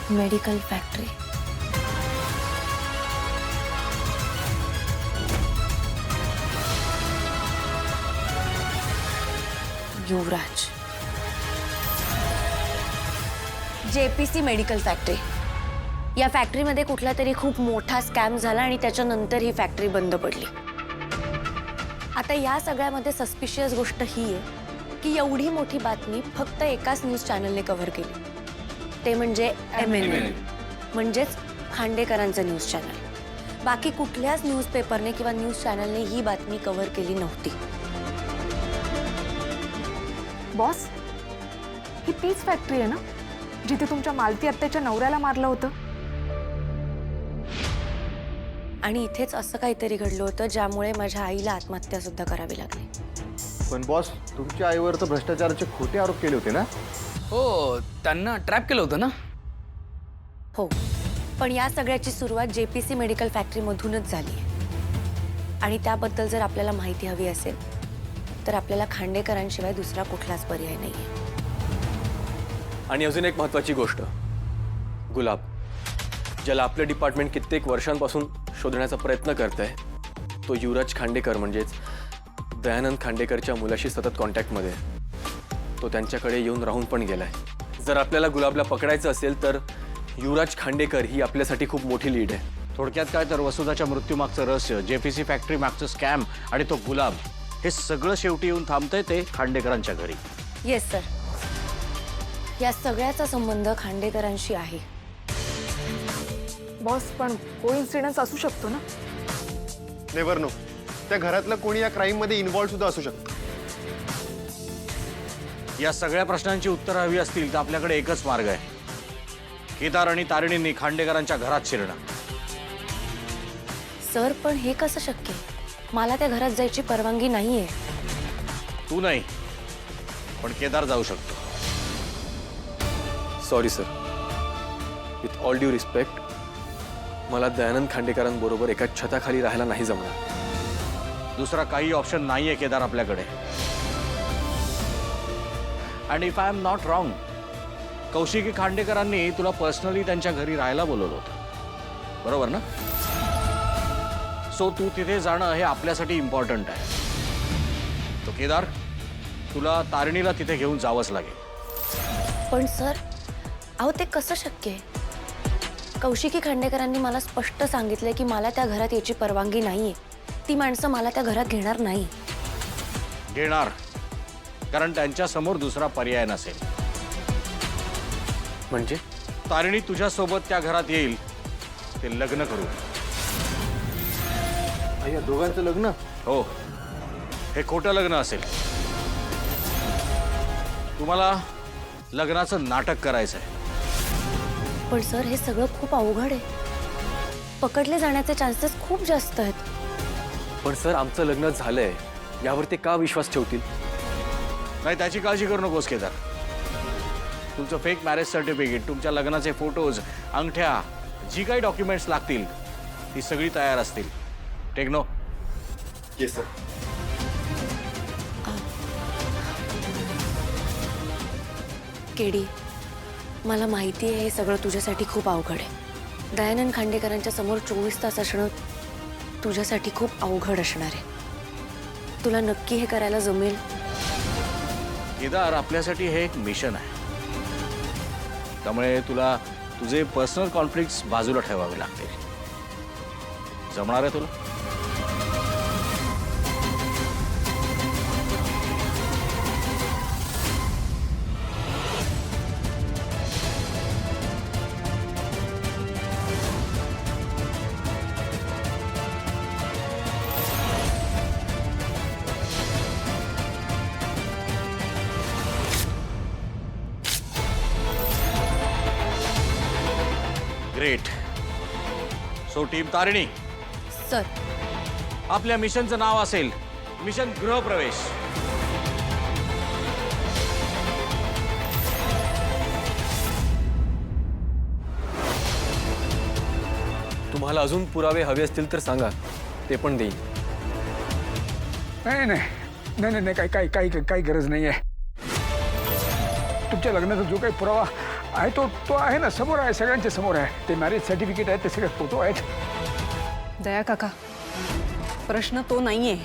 Medical factory. Yuvraj. JPC medical factory. या फॅक्टरीमध्ये कुठला तरी खूप मोठा स्कॅम झाला आणि त्याच्यानंतर ही फॅक्टरी बंद पडली. आता या सगळ्यामध्ये सस्पिशियस गोष्ट ही आहे की एवढी मोठी बातमी फक्त एकाच न्यूज चॅनलने कव्हर केली, ते म्हणजे MNN, म्हणजेच खांडेकरांचं न्यूज चॅनल. बाकी कुठल्याच न्यूजपेपरने किंवा न्यूज चॅनलने ही बातमी कव्हर केली नव्हती. बॉस, ही तीच फॅक्टरी आहे ना जिथे तुमच्या मालती आत्याच्या नवऱ्याला मारलं होतं? आणि इथेच असं काहीतरी घडलं होतं ज्यामुळे माझ्या आईला आत्महत्या सुद्धा करावी लागली. पण बॉस, तुमच्या आईवर तर भ्रष्टाचाराचे खोटे आरोप केले होते ना? हो, त्यांना ट्रॅप केलं होतं ना? हो, पण या सगळ्याची सुरुवात JPC मेडिकल फॅक्टरीमधूनच झाली आहे. आणि त्याबद्दल जर आपल्याला माहिती हवी असेल तर आपल्याला खांडेकरांशिवाय दुसरा कुठलाच पर्याय नाही आहे. आणि अजून एक महत्त्वाची गोष्ट, गुलाब, ज्याला आपलं डिपार्टमेंट कित्येक वर्षांपासून शोधण्याचा प्रयत्न करत आहे, तो युवराज खांडेकर म्हणजेच दयानंद खांडेकरच्या मुलाशी सतत कॉन्टॅक्टमध्ये. तो त्यांच्याकडे येऊन राहून पण गेलाय. जर आपल्याला गुलाबला पकडायचं असेल तर युवराज खांडेकर ही आपल्यासाठी खूप मोठी लीड आहे. थोडक्यात काय तर वसुधाच्या मृत्यूमागचं रहस्य, JPC फॅक्टरी मागचं स्कॅम आणि तो गुलाब, हे सगळं शेवटी येऊन थांबतंय ते खांडेकरांच्या घरी. येस सर, या सगळ्याचा संबंध खांडेकरांशी आहे. बॉस, पण कोइन्सिडन्स असू शकतो ना? Never know. त्या घरातलं कोणी या क्राईम मध्ये इन्व्हॉल्व सुद्धा असू शकतं. या सगळ्या प्रश्नांची उत्तरं हवी असतील तर आपल्याकडे एकच मार्ग आहे. केदार आणि तारिणींनी खांडेकरांच्या घरात शिरणं. सर, पण हे कसं शक्य? मला त्या घरात जायची परवानगी नाहीये. तू नाही, पण केदार जाऊ शकतो. Sorry sir, with all due respect, मला दयानंद खांडेकरांबरोबर एका छताखाली राहायला नाही जमणार. दुसरा काही ऑप्शन नाहीये केदार आपल्याकडे. And if I am not wrong, Kaushiki खांडेकरांनी तुला पर्सनली त्यांच्या घरी राहायला बोलवलं होतं, बरोबर ना? सो तू तिथे जाणं हे आपल्यासाठी इम्पॉर्टंट आहे. तो केदार, तुला तारिणीला तिथे घेऊन जावंच लागेल. पण सर, अहो ते कसं शक्य आहे? कौशिकी खांडेकरांनी मला स्पष्ट सांगितलंय की मला त्या घरात यायची परवानगी नाहीये. ती माणसं मला त्या घरात घेणार नाही. घेणार, कारण त्यांच्या समोर दुसरा पर्याय नसेल. म्हणजे तारिणी तुझ्यासोबत त्या घरात येईल, ते लग्न करू. या दोघांचं लग्न? हो, हे खोटं लग्न असेल. तुम्हाला लग्नाचं नाटक करायचं आहे. पण सर, हे सगळं खूप अवघड आहे. पकडले जाण्याचे चान्सेस खूप जास्त आहेत. पण सर, आमचं लग्न झालंय, यावर ते का विश्वास ठेवतील? नाही, त्याची काळजी करू नकोस केदार. तुमचं फेक मॅरेज सर्टिफिकेट, तुमच्या लग्नाचे फोटोज, अंगठ्या, जी काही डॉक्युमेंट्स लागतील ती सगळी तयार असतील. Take no. Yes sir. KD, मला माहिती आहे हे सगळं तुझ्यासाठी खूप अवघड आहे. दयानंद खांडेकरांच्या समोर 24 तास असणं तुझ्यासाठी खूप अवघड असणार आहे. तुला नक्की हे करायला जमेल? केदार, आपल्यासाठी हे एक मिशन आहे. त्यामुळे तुला तुझे पर्सनल कॉन्फ्लिक्ट्स बाजूला ठेवावे लागतील. जमणार आहे तुला? Great. So team Tarini, sir, आपल्या मिशनचं नाव असेल मिशन गृहप्रवेश. तुम्हाला अजून पुरावे हवे असतील तर सांगा, ते पण देईन. नाही नाही नाही नाही, काही काही काही काही गरज नाही आहे. तुमच्या लग्नाचा जो काही पुरावा आहे तो तो आहे ना, समोर आहे, सगळ्यांच्या समोर आहे. ते मॅरेज सर्टिफिकेट आहे, ते सगळे फोटो आहेत. दया काका, प्रश्न तो नाहीये.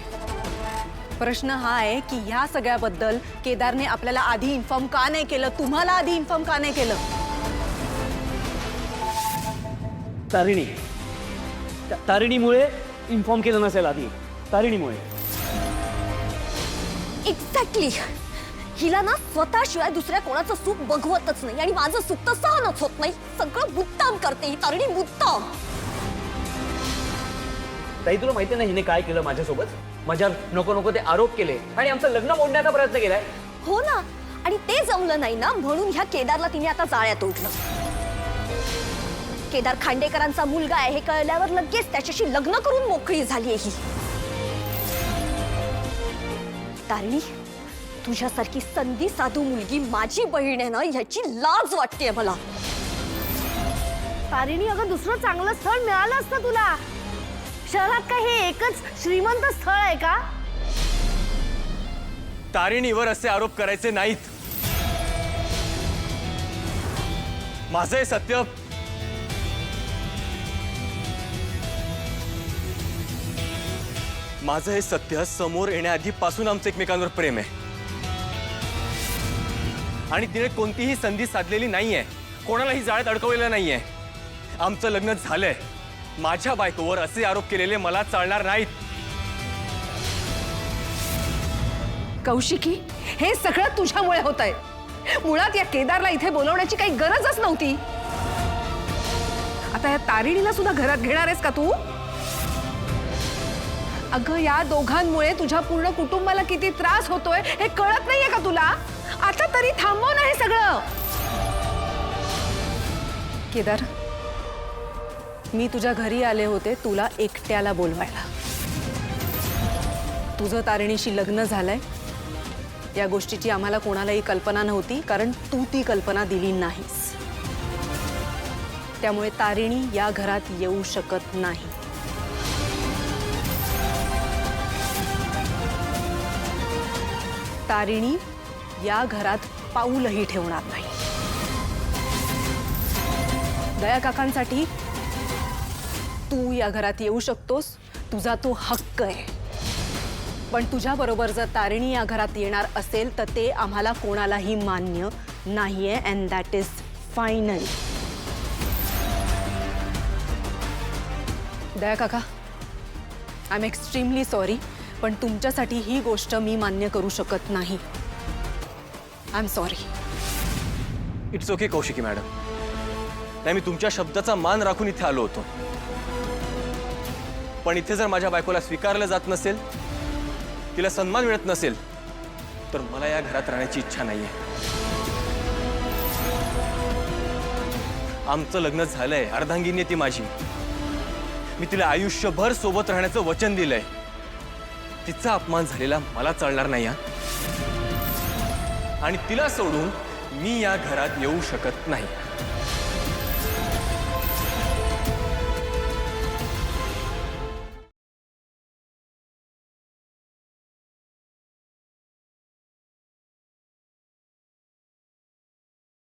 प्रश्न हा आहे की ह्या सगळ्याबद्दल केदारने आपल्याला आधी इन्फॉर्म का नाही केलं, तुम्हाला आधी इन्फॉर्म का नाही केलं? तारिणीमुळे इन्फॉर्म केलं नसेल आधी. तारिणीमुळे. एक्झॅक्टली. हिला ना स्वतःशिवाय दुसऱ्या कोणाचं सुख बघवतच नाही आणि माझं सुख तर सहनच होत नाही. सगळं मुद्दाम करते ही तारिणी, मुद्दाम. ताई तुला माहिती नाही हिने काय केलं माझ्यासोबत? माझ्यावर नको नको ते आरोप केले आणि आमचं लग्न मोडण्याचा प्रयत्न केलाय. हो ना, आणि ते जमलं नाही ना म्हणून ह्या केदारला तिने आता जाळ्यात ओढलं. केदार खांडेकरांचा मुलगा आहे हे कळल्यावर लगेच त्याच्याशी लग्न करून मोकळी झाली ही. तारिणी, तुझ्यासारखी संधी साधू मुलगी माझी बहीण आहे ना, ह्याची लाज वाटते मला. तारिणी, अगं दुसरं चांगलं स्थळ मिळालं असतं तुला. शहरात काय हे एकच श्रीमंत स्थळ आहे का? तारिणीवर असे आरोप करायचे नाहीत. माझं हे सत्य समोर येण्याआधीपासून आमचं एकमेकांवर प्रेम आहे आणि तिने कोणतीही संधी साधलेली नाहीये, कोणालाही जाळ्यात अडकवलेलं नाहीये. आमचं लग्न झालंय. माझ्या बायकोवर असे आरोप केलेले मला चालणार नाहीत. कौशिकी, हे सगळं तुझ्यामुळे होत आहे. मुळात या केदारला इथे बोलवण्याची काही गरजच नव्हती. आता या तारिणीला सुद्धा घरात घेणार आहेस का तू? अगं, या दोघांमुळे तुझ्या पूर्ण कुटुंबाला किती त्रास होतोय हे कळत नाहीये का तुला? आता तरी थांबव ना हे सगळं. केदार, मी तुझ्या घरी आले होते तुला एकट्याला बोलवायला. तुझं तारिणीशी लग्न झालंय या गोष्टीची आम्हाला कोणालाही कल्पना नव्हती, कारण तू ती कल्पना दिली नाहीस. त्यामुळे तारिणी या घरात येऊ शकत नाही. तारिणी या घरात पाऊलही ठेवणार नाही. दया काकांसाठी तू या घरात येऊ शकतोस, तुझा तो हक्क आहे. पण तुझ्या बरोबर जर तारिणी या घरात येणार असेल तर ते आम्हाला कोणालाही मान्य नाहीये, अँड दॅट इज फायनल. दया काका, आय एम एक्स्ट्रीमली सॉरी, पण तुमच्यासाठी ही गोष्ट मी मान्य करू शकत नाही. I am sorry. It's okay Kaushiki madam. नाही, मी तुमच्या शब्दाचा मान राखून इथे आलो होतो. पण इथे जर माझ्या बायकोला स्वीकारलं जात नसेल, तिला सन्मान मिळत नसेल, तर मला या घरात राहण्याची इच्छा नाहीये. आमचं लग्न झालंय, अर्धांगिनी ती माझी. मी तिला आयुष्यभर सोबत राहण्याचं वचन दिलंय. तिचा अपमान झालेला मला चालणार नाही. आणि तिला सोडून मी या घरात येऊ शकत नाही.